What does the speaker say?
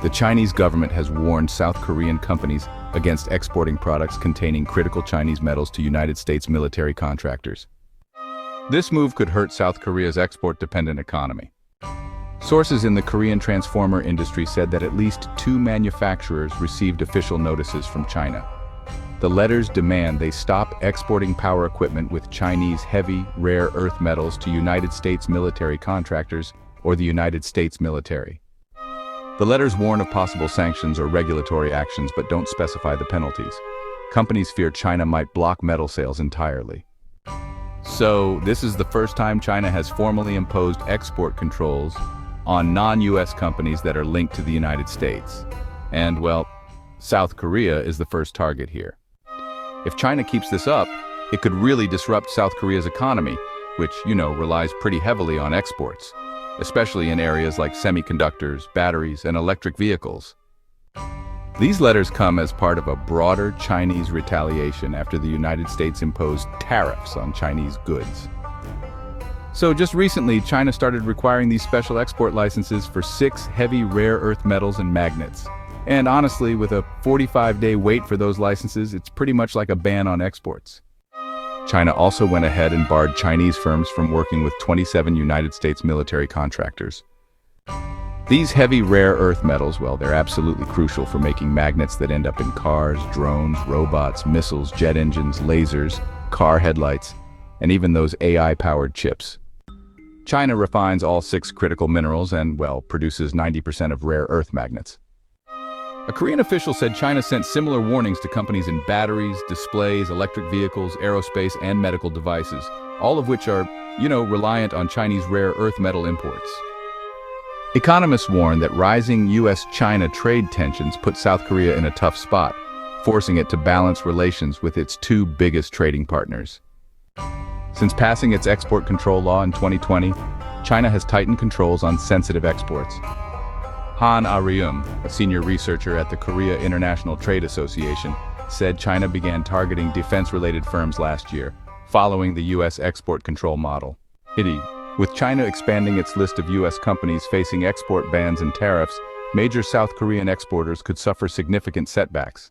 The Chinese government has warned South Korean companies against exporting products containing critical Chinese metals to United States military contractors. This move could hurt South Korea's export-dependent economy. Sources in the Korean transformer industry said that at least 2 manufacturers received official notices from China. The letters demand they stop exporting power equipment with Chinese heavy, rare earth metals to United States military contractors or the United States military. The letters warn of possible sanctions or regulatory actions but don't specify the penalties. Companies fear China might block metal sales entirely. So, this is the first time China has formally imposed export controls on non-US companies that are linked to the United States. And, well, South Korea is the first target here. If China keeps this up, it could really disrupt South Korea's economy, which, relies pretty heavily on exports, especially in areas like semiconductors, batteries, and electric vehicles. These letters come as part of a broader Chinese retaliation after the United States imposed tariffs on Chinese goods. So just recently, China started requiring these special export licenses for 6 heavy rare earth metals and magnets. And honestly, with a 45-day wait for those licenses, it's pretty much like a ban on exports. China also went ahead and barred Chinese firms from working with 27 United States military contractors. These heavy rare earth metals, well, they're absolutely crucial for making magnets that end up in cars, drones, robots, missiles, jet engines, lasers, car headlights, and even those AI-powered chips. China refines all 6 critical minerals and, well, produces 90% of rare earth magnets. A Korean official said China sent similar warnings to companies in batteries, displays, electric vehicles, aerospace, and medical devices, all of which are, reliant on Chinese rare earth metal imports. Economists warn that rising US-China trade tensions put South Korea in a tough spot, forcing it to balance relations with its 2 biggest trading partners. Since passing its export control law in 2020, China has tightened controls on sensitive exports. Han Aryum, a senior researcher at the Korea International Trade Association, said China began targeting defense-related firms last year, following the U.S. export control model. With China expanding its list of U.S. companies facing export bans and tariffs, major South Korean exporters could suffer significant setbacks.